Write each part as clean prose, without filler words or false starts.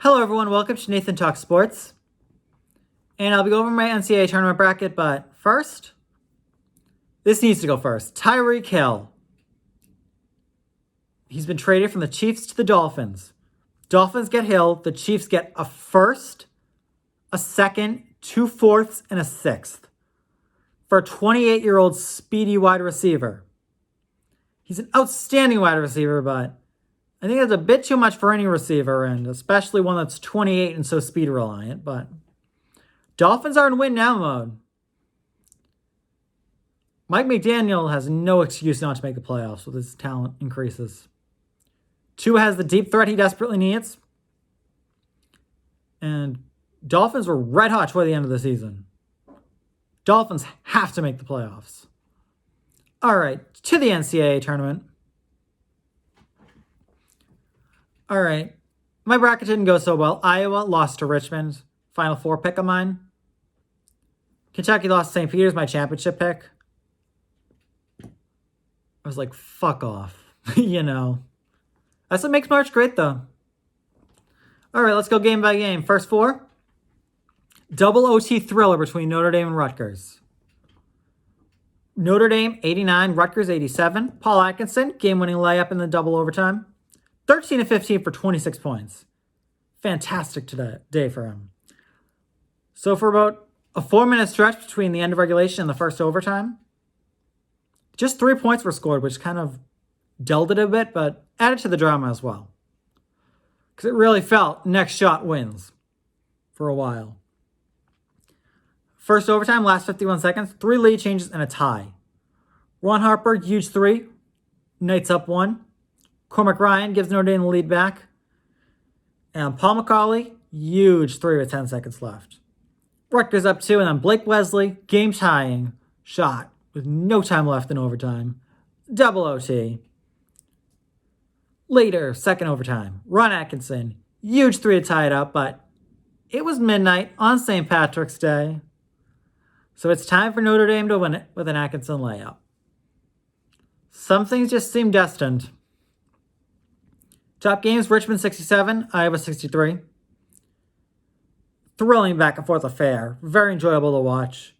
Hello everyone, welcome to Nathan Talks Sports. And I'll be going over my NCAA tournament bracket, but first, this needs to go first. Tyreek Hill. He's been traded from the Chiefs to the Dolphins. Dolphins get Hill, the Chiefs get a first, a second, 2 fourths, and a sixth for a 28-year-old speedy wide receiver. He's an outstanding wide receiver, but I think that's a bit too much for any receiver, and especially one that's 28 and so speed reliant. But Dolphins are in win now mode. Mike McDaniel has no excuse not to make the playoffs with his talent increases. Tua has the deep threat he desperately needs. And Dolphins were red hot toward the end of the season. Dolphins have to make the playoffs. All right, to the NCAA tournament. All right, my bracket didn't go so well. Iowa lost to Richmond, Final Four pick of mine. Kentucky lost to St. Peter's, my championship pick. I was like, fuck off, you know. That's what makes March great, though. All right, let's go game by game. First four. Double OT thriller between Notre Dame and Rutgers. Notre Dame, 89, Rutgers, 87. Paul Atkinson, game-winning layup in the double overtime. 13-15 for 26 points. Fantastic day for him. So for about a 4-minute stretch between the end of regulation and the first overtime, just 3 points were scored, which kind of dulled it a bit, but added to the drama as well. Because it really felt next shot wins for a while. First overtime, last 51 seconds, 3 lead changes and a tie. Ron Harper, huge 3. Knights up 1. Cormac Ryan gives Notre Dame the lead back. And Paul McCauley, huge 3 with 10 seconds left. Rutgers up 2, and then Blake Wesley, game-tying shot with no time left in overtime. Double OT. Later, second overtime, Ron Atkinson, huge 3 to tie it up, but it was midnight on St. Patrick's Day. So it's time for Notre Dame to win it with an Atkinson layup. Some things just seem destined. Top games, Richmond 67, Iowa 63. Thrilling back and forth affair. Very enjoyable to watch.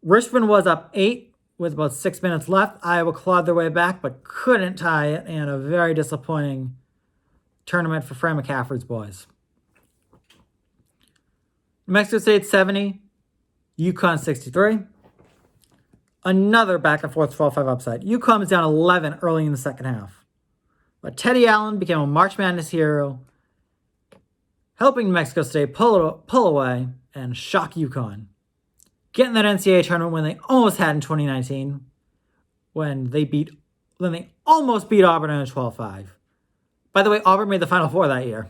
Richmond was up 8 with about 6 minutes left. Iowa clawed their way back but couldn't tie it, and a very disappointing tournament for Fran McCaffrey's boys. New Mexico State 70, UConn 63. Another back and forth 12-5 upside. UConn was down 11 early in the second half. But Teddy Allen became a March Madness hero, helping New Mexico State pull away and shock UConn. Getting that NCAA tournament when they almost had in 2019, when they almost beat Auburn in a 12-5. By the way, Auburn made the Final Four that year.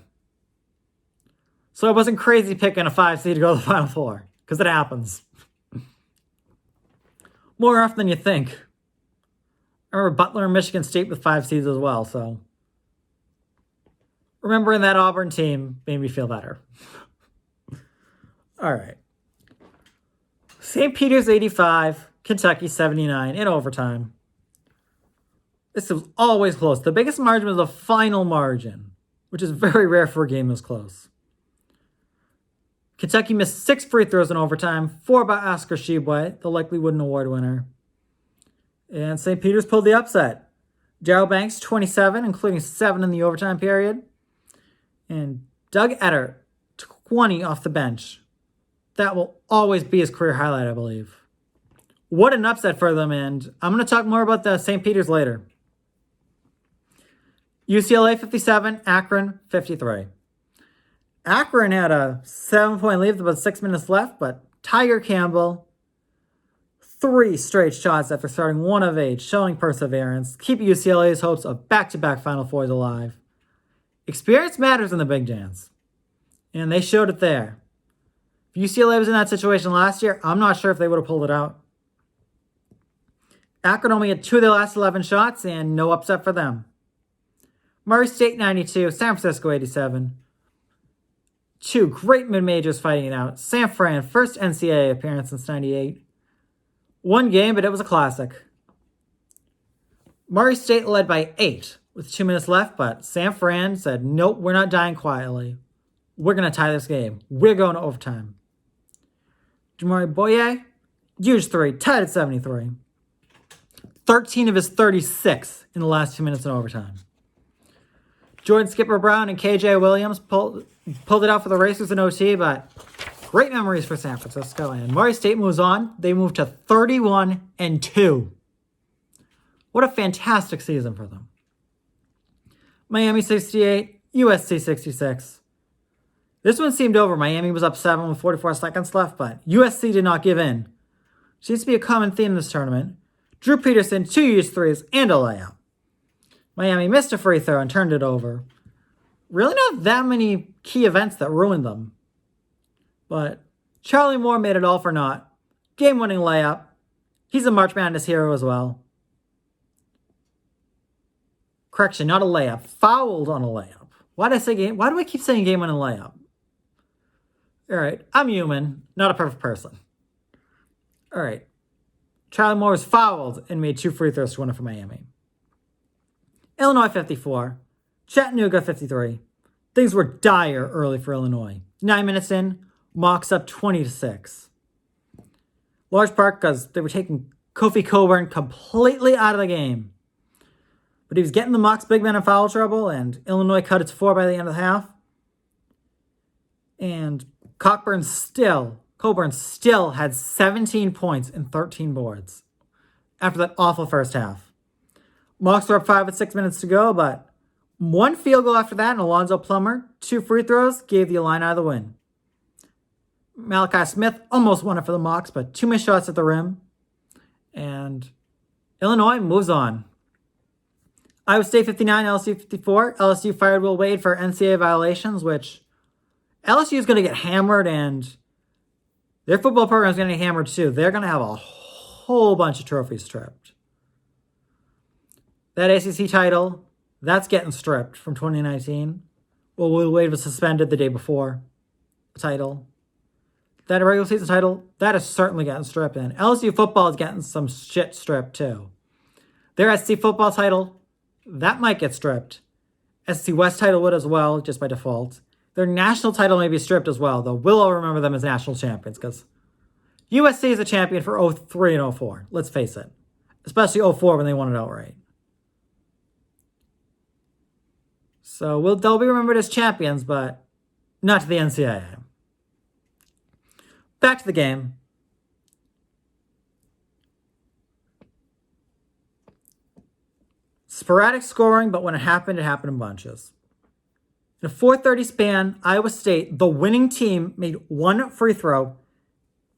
So I wasn't crazy picking a 5 seed to go to the Final Four, because it happens. More often than you think. I remember Butler and Michigan State with 5 seeds as well, so remembering that Auburn team made me feel better. All right. St. Peter's 85, Kentucky 79 in overtime. This was always close. The biggest margin was the final margin, which is very rare for a game this close. Kentucky missed 6 free throws in overtime, 4 by Oscar Tshiebwe, the likely Wooden Award winner. And St. Peter's pulled the upset. Darryl Banks, 27, including 7 in the overtime period. And Doug Etter, 20 off the bench. That will always be his career highlight, I believe. What an upset for them, and I'm going to talk more about the St. Peter's later. UCLA 57, Akron 53. Akron had a 7-point lead with about 6 minutes left, but Tiger Campbell, 3 straight shots after starting 1 of 8, showing perseverance, keep UCLA's hopes of back-to-back Final Fours alive. Experience matters in the big dance, and they showed it there. If UCLA was in that situation last year, I'm not sure if they would have pulled it out. Akron only had 2 of their last 11 shots, and no upset for them. Murray State 92, San Francisco 87. 2 great mid-majors fighting it out. San Fran, first NCAA appearance since 98. 1 game, but it was a classic. Murray State led by 8 with 2 minutes left, but San Fran said, nope, we're not dying quietly. we're going to tie this game. We're going to overtime. Jamari Boye, huge three, tied at 73. 13 of his 36 in the last 2 minutes in overtime. Jordan Skipper Brown and KJ Williams pulled it out for the Racers in OT, but great memories for San Francisco. And Murray State moves on. They move to 31-2. What a fantastic season for them. Miami 68, USC 66. This one seemed over. Miami was up 7 with 44 seconds left, but USC did not give in. Seems to be a common theme in this tournament. Drew Peterson, 2 used threes and a layup. Miami missed a free throw and turned it over. Really not that many key events that ruined them. But Charlie Moore made it all for naught. Game-winning layup. He's a March Madness hero as well. Correction, not a layup. Fouled on a layup. Why do I keep saying game-winning layup? All right, I'm human, not a perfect person. All right. Charlie Moore was fouled and made 2 free throws to win it for Miami. Illinois 54. Chattanooga 53. Things were dire early for Illinois. 9 minutes in, Mocs up 20-6. Large part because they were taking Kofi Coburn completely out of the game. But he was getting the Mocs big men in foul trouble, and Illinois cut it to 4 by the end of the half. And Coburn still had 17 points and 13 boards after that awful first half. Mocs were up 5 with 6 minutes to go, but 1 field goal after that, and Alonzo Plummer, 2 free throws, gave the Illini the win. Malachi Smith almost won it for the Mocs, but 2 missed shots at the rim. And Illinois moves on. Iowa State 59, LSU 54. LSU fired Will Wade for NCAA violations, which LSU is going to get hammered, and their football program is going to get hammered too. They're going to have a whole bunch of trophies stripped. That ACC title, that's getting stripped from 2019. Well, Will Wade was suspended the day before the title. That regular season title, that is certainly getting stripped. And LSU football is getting some shit stripped too. Their SC football title, that might get stripped. SC West title would as well, just by default. Their national title may be stripped as well, though we'll all remember them as national champions because USC is a champion for 03 and 04. Let's face it. Especially 04 when they won it outright. So they'll be remembered as champions, but not to the NCAA. Back to the game. Sporadic scoring, but when it happened in bunches. In a 4:30 span, Iowa State, the winning team, made 1 free throw.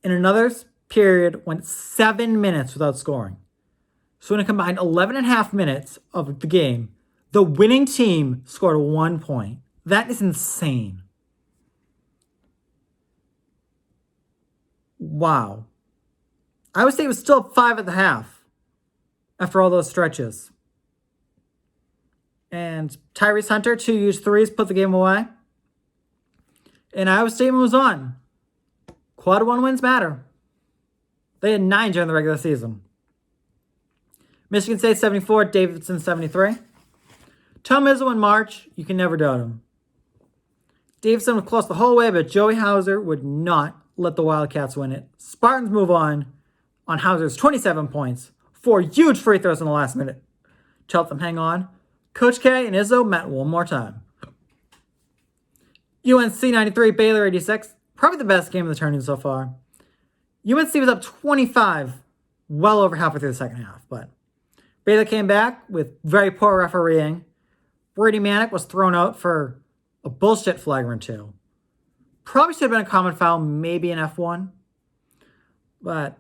In another period, went 7 minutes without scoring. So in a combined 11.5 minutes of the game, the winning team scored 1 point. That is insane. Wow. Iowa State was still up 5 at the half after all those stretches. And Tyrese Hunter, 2 used threes, put the game away. And Iowa State moves on. Quad 1 wins matter. They had 9 during the regular season. Michigan State 74, Davidson 73. Tom Izzo in March, you can never doubt him. Davidson was close the whole way, but Joey Hauser would not let the Wildcats win it. Spartans move on Hauser's 27 points, 4 huge free throws in the last minute to help them hang on. Coach K and Izzo met one more time. UNC 93, Baylor 86. Probably the best game of the tournament so far. UNC was up 25 well over halfway through the second half, but Baylor came back with very poor refereeing. Brady Manick was thrown out for a bullshit flagrant 2. Probably should have been a common foul, maybe an F1. But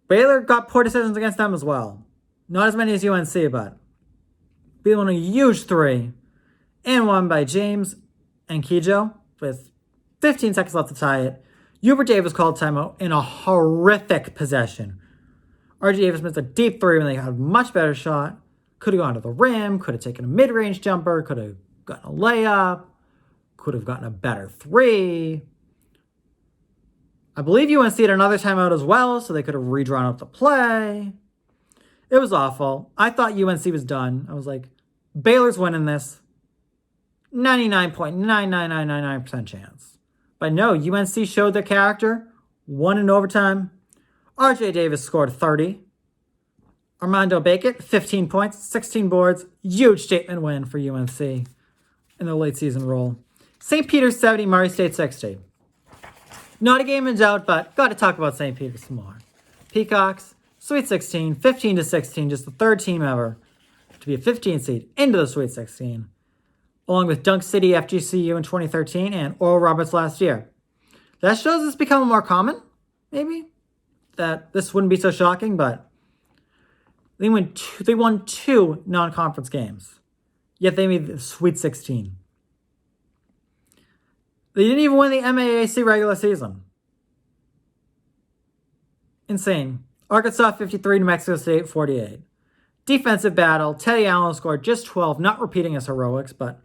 Baylor got poor decisions against them as well. Not as many as UNC, but Baylor won a huge 3 and one by James and Kijo with 15 seconds left to tie it. Hubert Davis called timeout in a horrific possession. RJ Davis missed a deep 3 when they had a much better shot. Could have gone to the rim, could have taken a mid-range jumper, could have gotten a layup, could have gotten a better 3. I believe UNC had another timeout as well, so they could have redrawn up the play. It was awful. I thought UNC was done. I was like, Baylor's winning this. 99.99999% chance. But no, UNC showed their character, won in overtime. RJ Davis scored 30. Armando Bacot, 15 points, 16 boards. Huge statement win for UNC in their late season role. St. Peter's 70, Murray State 60. Not a game in doubt, but got to talk about St. Peter's some more. Peacocks, Sweet 16, 15-16, just the third team ever to be a 15 seed into the Sweet 16, along with Dunk City FGCU in 2013 and Oral Roberts last year. That shows it's becoming more common, maybe, that this wouldn't be so shocking, but they won two non-conference games, yet they made the Sweet 16. They didn't even win the MAAC regular season. Insane. Arkansas 53, New Mexico State 48. Defensive battle. Teddy Allen scored just 12, not repeating his heroics, but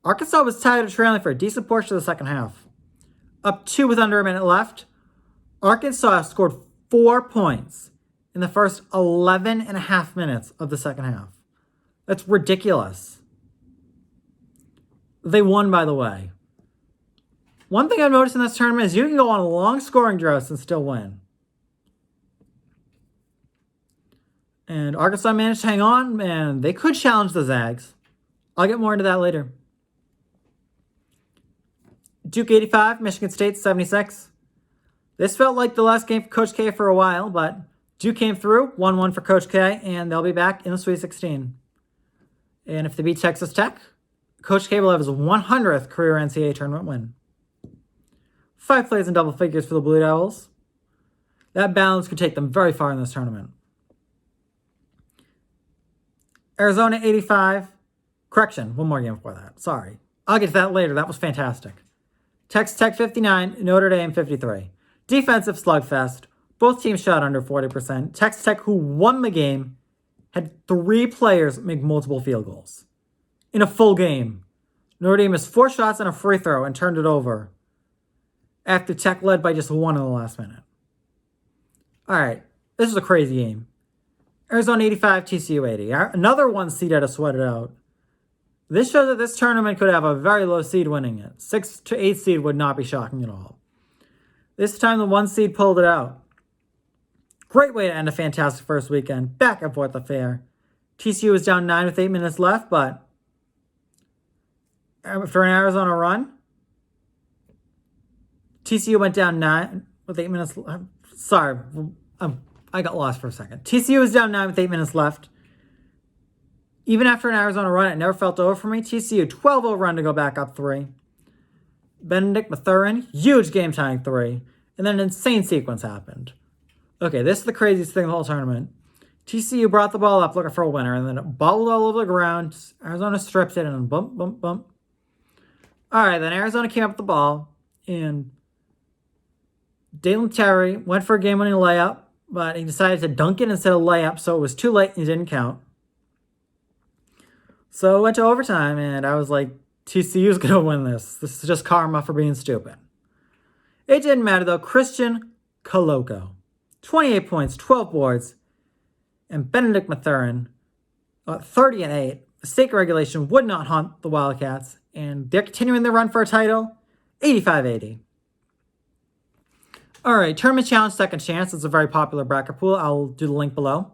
Arkansas was tied or trailing for a decent portion of the second half. Up 2 with under a minute left. Arkansas scored 4 points in the first 11 and a half minutes of the second half. That's ridiculous. They won, by the way. One thing I've noticed in this tournament is you can go on long scoring droughts and still win. And Arkansas managed to hang on, and they could challenge the Zags. I'll get more into that later. Duke 85, Michigan State 76. This felt like the last game for Coach K for a while, but Duke came through, 1-1 for Coach K, and they'll be back in the Sweet 16. And if they beat Texas Tech, Coach K will have his 100th career NCAA tournament win. 5 plays in double figures for the Blue Devils. That balance could take them very far in this tournament. Arizona 85. Correction, one more game before that. Sorry. I'll get to that later. That was fantastic. Texas Tech 59, Notre Dame 53. Defensive slugfest. Both teams shot under 40%. Texas Tech, who won the game, had 3 players make multiple field goals in a full game. Notre Dame missed 4 shots and a free throw and turned it over after Tech led by just 1 in the last minute. All right, this is a crazy game. Arizona 85, TCU 80. Another 1 seed had to sweat it out. This shows that this tournament could have a very low seed winning it. 6 to 8 seed would not be shocking at all. This time the 1 seed pulled it out. Great way to end a fantastic first weekend. Back and forth affair. TCU was down 9 with 8 minutes left, but after an Arizona run, TCU went down 9 with 8 minutes left. Sorry, I got lost for a second. TCU was down 9 with 8 minutes left. Even after an Arizona run, it never felt over for me. TCU 12-0 run to go back up 3. Benedict Mathurin, huge game-tying 3. And then an insane sequence happened. Okay, this is the craziest thing of the whole tournament. TCU brought the ball up looking for a winner, and then it bobbled all over the ground. Arizona stripped it, and then bump, bump, bump. All right, then Arizona came up with the ball, and Dalen Terry went for a game-winning layup, but he decided to dunk it instead of layup, so it was too late and it didn't count. So it went to overtime, and I was like, TCU's going to win this. This is just karma for being stupid. It didn't matter, though. Christian Koloko, 28 points, 12 boards, and Benedict Mathurin, 30 and 8. The state regulation would not haunt the Wildcats, and they're continuing their run for a title, 85-80. All right, Tournament Challenge Second Chance. It's a very popular bracket pool. I'll do the link below.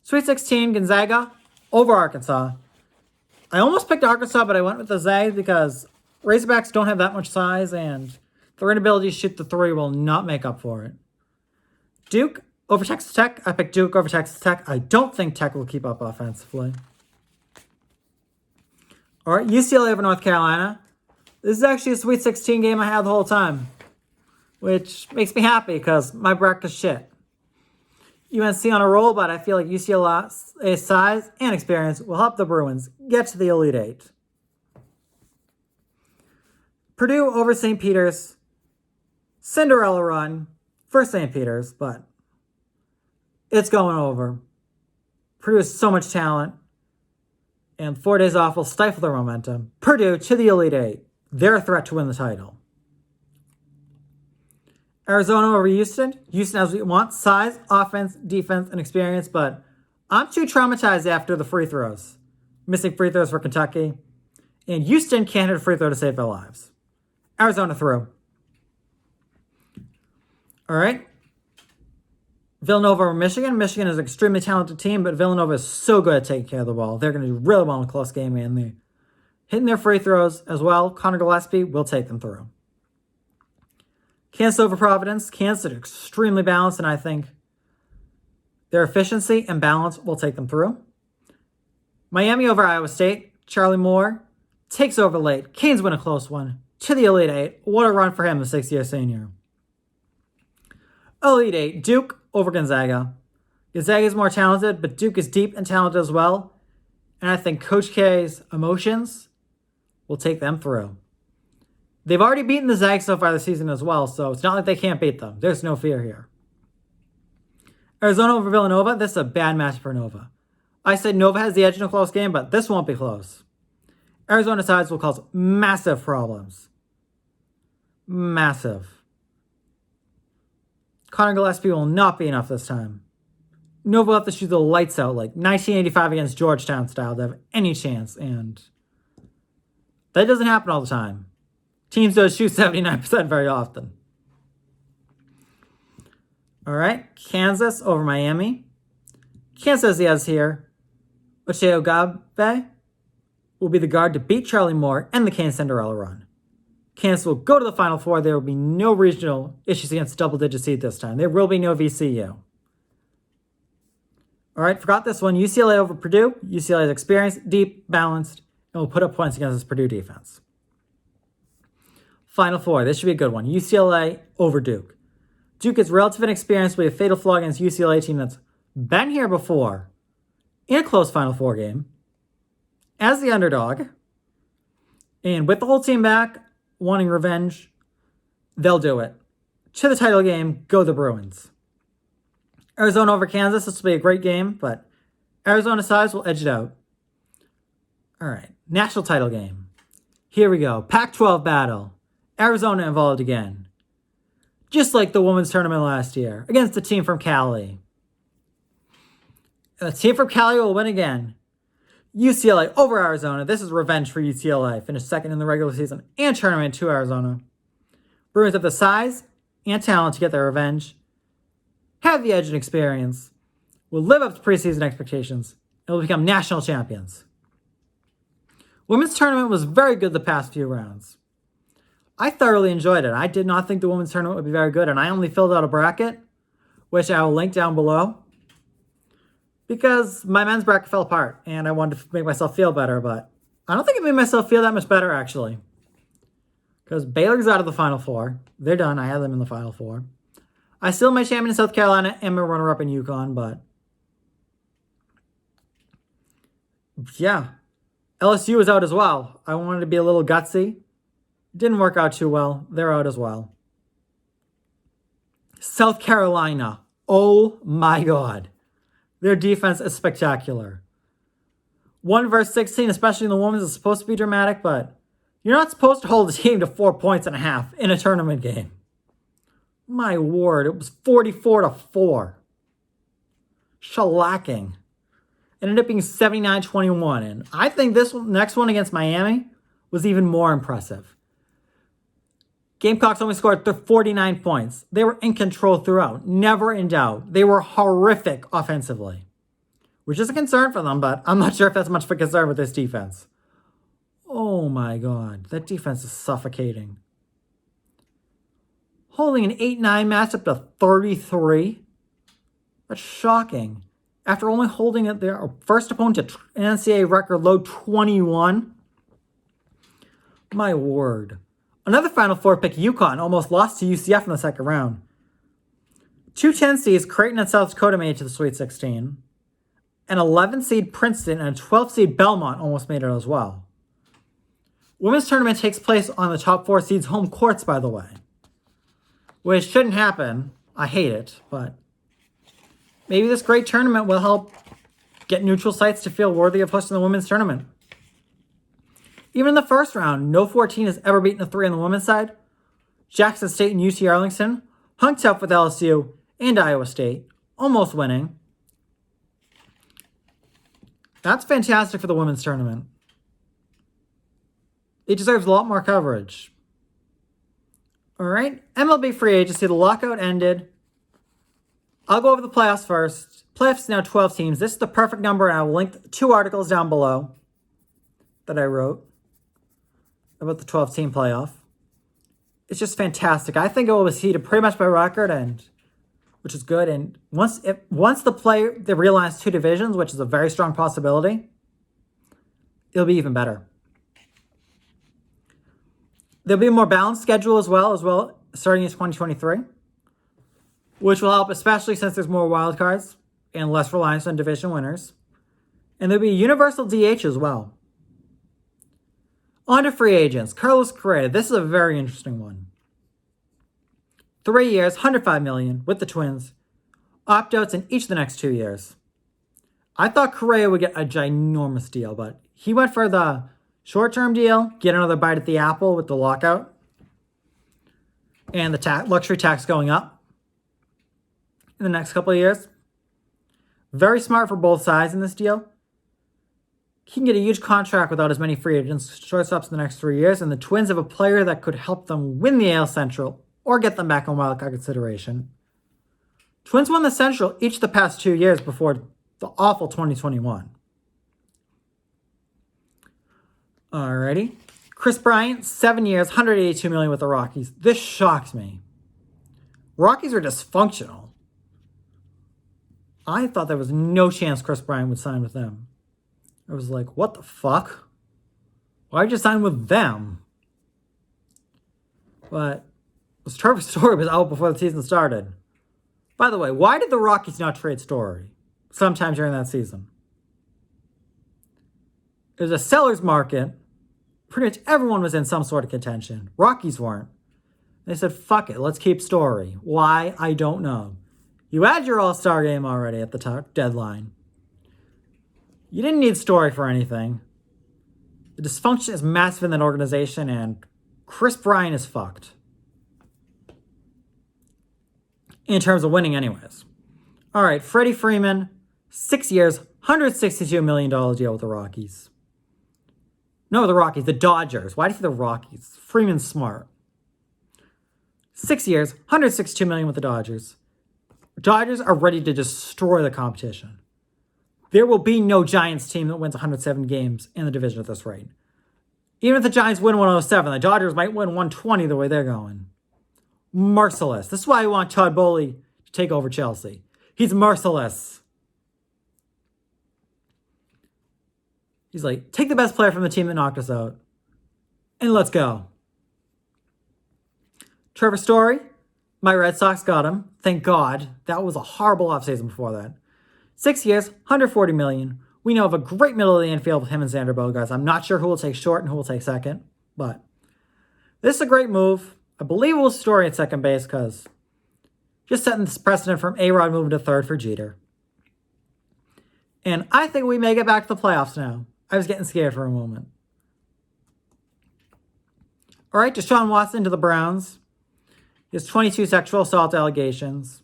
Sweet 16, Gonzaga over Arkansas. I almost picked Arkansas, but I went with the Zags because Razorbacks don't have that much size, and their inability to shoot the 3 will not make up for it. Duke over Texas Tech. I picked Duke over Texas Tech. I don't think Tech will keep up offensively. All right, UCLA over North Carolina. This is actually a Sweet 16 game I had the whole time, which makes me happy because my bracket is shit. UNC on a roll, but I feel like UCLA's size and experience will help the Bruins get to the Elite Eight. Purdue over St. Peter's. Cinderella run for St. Peter's, but it's going over. Purdue has so much talent, and 4 days off will stifle their momentum. Purdue to the Elite Eight. They're a threat to win the title. Arizona over Houston. Houston has what you want. Size, offense, defense, and experience, but I'm too traumatized after the free throws. Missing free throws for Kentucky. And Houston can't hit a free throw to save their lives. Arizona through. All right. Villanova over Michigan. Michigan is an extremely talented team, but Villanova is so good at taking care of the ball. They're going to do really well in a close game, and they're hitting their free throws as well. Connor Gillespie will take them through. Kansas over Providence. Kansas is extremely balanced, and I think their efficiency and balance will take them through. Miami over Iowa State. Charlie Moore takes over late. Canes win a close one to the Elite Eight. What a run for him, the sixth-year senior. Elite Eight, Duke over Gonzaga. Gonzaga is more talented, but Duke is deep and talented as well. And I think Coach K's emotions will take them through. They've already beaten the Zags so far this season as well, so it's not like they can't beat them. There's no fear here. Arizona over Villanova. This is a bad match for Nova. I said Nova has the edge in a close game, but this won't be close. Arizona sides will cause massive problems. Massive. Connor Gillespie will not be enough this time. Nova will have to shoot the lights out like 1985 against Georgetown style to have any chance, and that doesn't happen all the time. Teams don't shoot 79% very often. All right, Kansas over Miami. Kansas has here. Ochai Agbaji will be the guard to beat Charlie Moore and the Canes Cinderella run. Kansas will go to the Final Four. There will be no regional issues against double-digit seed this time. There will be no VCU. All right, forgot this one. UCLA over Purdue. UCLA is experienced, deep, balanced, and will put up points against this Purdue defense. Final Four. This should be a good one. UCLA over Duke. Duke is relative inexperienced with a fatal flaw against UCLA team that's been here before in a close Final Four game as the underdog. And with the whole team back, wanting revenge, they'll do it. To the title game, go the Bruins. Arizona over Kansas. This will be a great game, but Arizona sides will edge it out. All right, national title game. Here we go. Pac-12 battle. Arizona involved again. Just like the women's tournament last year against the team from Cali. The team from Cali will win again. UCLA over Arizona. This is revenge for UCLA. Finished second in the regular season and tournament to Arizona. Bruins have the size and talent to get their revenge. Have the edge and experience. Will live up to preseason expectations. And will become national champions. Women's tournament was very good the past few rounds. I thoroughly enjoyed it. I did not think the women's tournament would be very good, and I only filled out a bracket, which I will link down below, because my men's bracket fell apart, and I wanted to make myself feel better, but I don't think it made myself feel that much better, actually, because Baylor's out of the Final Four. They're done. I had them in the Final Four. I still my champion in South Carolina and my runner-up in UConn, but yeah, LSU was out as well. I wanted to be a little gutsy. Didn't work out too well. They're out as well. South Carolina. Oh my God. Their defense is spectacular. 1 versus 16, especially in the women's, is supposed to be dramatic, but you're not supposed to hold a team to 4.5 points in a tournament game. My word, it was 44-4. Shellacking. It ended up being 79-21, and I think this next one against Miami was even more impressive. Gamecocks only scored 49 points. They were in control throughout, never in doubt. They were horrific offensively, which is a concern for them, but I'm not sure if that's much of a concern with this defense. Oh my God, that defense is suffocating. Holding an 8-9 matchup to 33? That's shocking. After only holding their first opponent to an NCAA record low 21? My word. Another Final Four pick, UConn, almost lost to UCF in the second round. 2 10 seeds, Creighton and South Dakota, made it to the Sweet 16. An 11 seed Princeton and a 12 seed Belmont almost made it as well. Women's tournament takes place on the top 4 seeds' home courts, by the way. Which shouldn't happen. I hate it, but maybe this great tournament will help get neutral sites to feel worthy of hosting the women's tournament. Even in the first round, no 14 has ever beaten a 3 on the women's side. Jackson State and UT Arlington hung tough with LSU and Iowa State, almost winning. That's fantastic for the women's tournament. It deserves a lot more coverage. All right, MLB Free Agency, the lockout ended. I'll go over the playoffs first. Playoffs is now 12 teams. This is the perfect number, and I will link 2 articles down below that I wrote about the 12-team playoff. It's just fantastic. I think it will be seeded pretty much by record, and which is good. And once they realize 2 divisions, which is a very strong possibility, it'll be even better. There'll be a more balanced schedule as well, starting in 2023, which will help, especially since there's more wild cards and less reliance on division winners. And there'll be a universal DH as well. On to free agents. Carlos Correa. This is a very interesting one. 3 years, $105 million with the Twins. Opt-outs in each of the next 2 years. I thought Correa would get a ginormous deal, but he went for the short-term deal, get another bite at the apple with the lockout, and the luxury tax going up in the next couple of years. Very smart for both sides in this deal. He can get a huge contract without as many free agents, shortstops in the next 3 years, and the Twins have a player that could help them win the AL Central or get them back on wildcard consideration. Twins won the Central each of the past 2 years before the awful 2021. Alrighty. Chris Bryant, 7 years, $182 million with the Rockies. This shocks me. Rockies are dysfunctional. I thought there was no chance Chris Bryant would sign with them. I was like, what the fuck? Why'd you sign with them? But Trevor Story was out before the season started. By the way, why did the Rockies not trade Story sometime during that season? It was a seller's market. Pretty much everyone was in some sort of contention. Rockies weren't. They said, fuck it, let's keep Story. Why? I don't know. You had your All-Star game already at the deadline. You didn't need Story for anything. The dysfunction is massive in that organization, and Chris Bryant is fucked. In terms of winning anyways. All right, Freddie Freeman, 6 years, $162 million deal with the Rockies. No, the Rockies, the Dodgers. Why do you say the Rockies? Freeman's smart. 6 years, $162 million with the Dodgers. Dodgers are ready to destroy the competition. There will be no Giants team that wins 107 games in the division at this rate. Even if the Giants win 107, the Dodgers might win 120 the way they're going. Merciless. This is why I want Todd Bowley to take over Chelsea. He's merciless. He's like, take the best player from the team that knocked us out, and let's go. Trevor Story, my Red Sox got him. Thank God. That was a horrible offseason before that. 6 years, $140 million. We know of a great middle of the infield with him and Xander Bogaerts. I'm not sure who will take short and who will take second, but this is a great move. I believe it was Story at second base because just setting this precedent from A-Rod moving to third for Jeter. And I think we may get back to the playoffs now. I was getting scared for a moment. All right, Deshabn Watson to the Browns. He has 22 sexual assault allegations.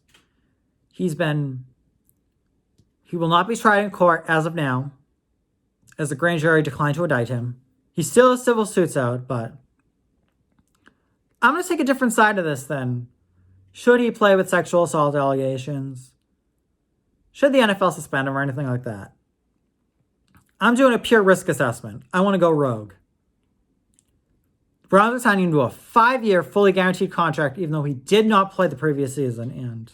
He will not be tried in court as of now, as the grand jury declined to indict him. He still has civil suits out, but I'm going to take a different side of this then. Should he play with sexual assault allegations? Should the NFL suspend him or anything like that? I'm doing a pure risk assessment. I want to go rogue. The Browns are signing him to a 5-year fully guaranteed contract, even though he did not play the previous season, and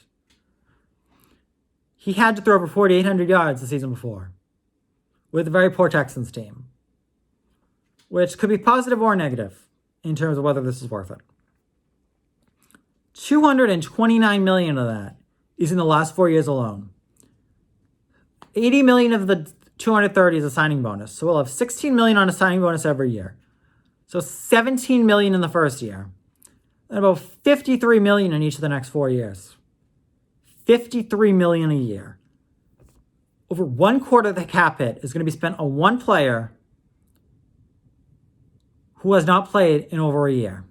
he had to throw over 4,800 yards the season before with a very poor Texans team, which could be positive or negative in terms of whether this is worth it. $229 million of that is in the last 4 years alone. $80 million of the 230 is a signing bonus. So we'll have $16 million on a signing bonus every year. So $17 million in the first year. And about $53 million in each of the next 4 years. $53 million a year. Over 1/4 of the cap hit is going to be spent on one player who has not played in over a year.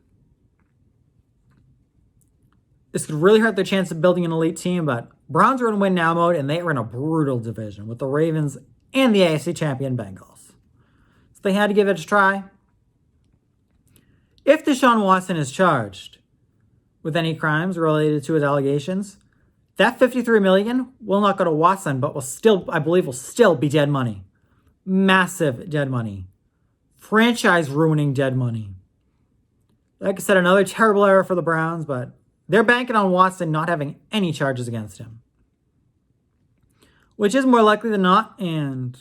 This could really hurt their chance of building an elite team, but Browns are in win now mode, and they are in a brutal division with the Ravens and the AFC champion Bengals. So they had to give it a try. If Deshabn Watson is charged with any crimes related to his allegations, that $53 million will not go to Watson, but will still, I believe, will still be dead money. Massive dead money. Franchise ruining dead money. Like I said, another terrible error for the Browns, but they're banking on Watson not having any charges against him. Which is more likely than not, and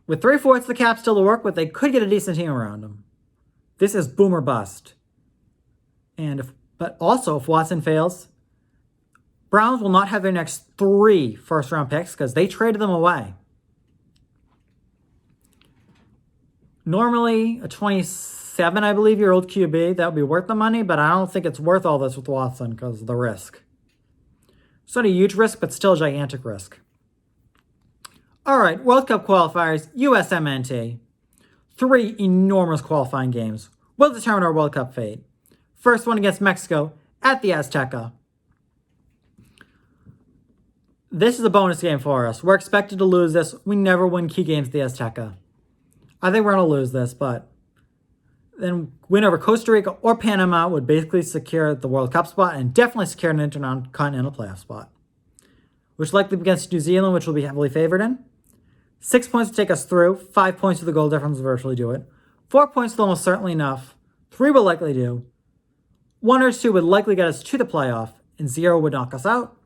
with 3/4 of the cap still to work with, they could get a decent team around him. This is boom or bust. But also, if Watson fails, Browns will not have their next 3 first-round picks because they traded them away. Normally, a 27, I believe, year old QB, that would be worth the money, but I don't think it's worth all this with Watson because of the risk. It's not a huge risk, but still a gigantic risk. All right, World Cup qualifiers, Usmnt. 3 enormous qualifying games will determine our World Cup fate. First one against Mexico at the Azteca. This is a bonus game for us. We're expected to lose this. We never win key games at the Azteca. I think we're going to lose this, but then win over Costa Rica or Panama would basically secure the World Cup spot and definitely secure an intercontinental playoff spot, which likely against New Zealand, which will be heavily favored in. 6 points would take us through. 5 points with the goal difference will virtually do it. 4 points is almost certainly enough. 3 will likely do. 1 or 2 would likely get us to the playoff, and 0 would knock us out.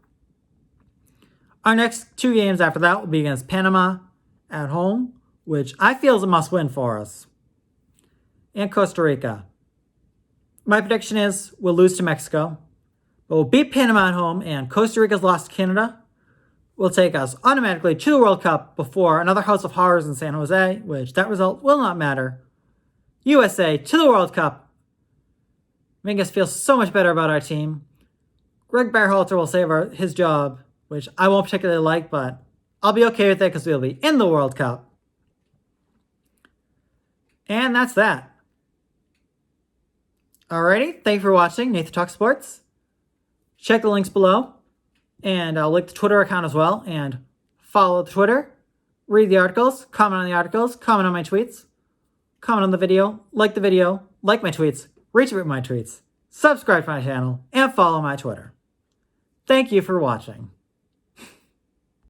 Our next 2 games after that will be against Panama at home, which I feel is a must-win for us, and Costa Rica. My prediction is we'll lose to Mexico, but we'll beat Panama at home, and Costa Rica's loss to Canada will take us automatically to the World Cup before another House of Horrors in San Jose, which that result will not matter. USA to the World Cup, making us feel so much better about our team. Greg Berhalter will save his job, which I won't particularly like, but I'll be okay with it because we'll be in the World Cup. And that's that. Alrighty, thank you for watching Nathan Talk Sports. Check the links below, and I'll link the Twitter account as well, and follow the Twitter, read the articles, comment on the articles, comment on my tweets, comment on the video, like my tweets, retweet my tweets, subscribe to my channel, and follow my Twitter. Thank you for watching.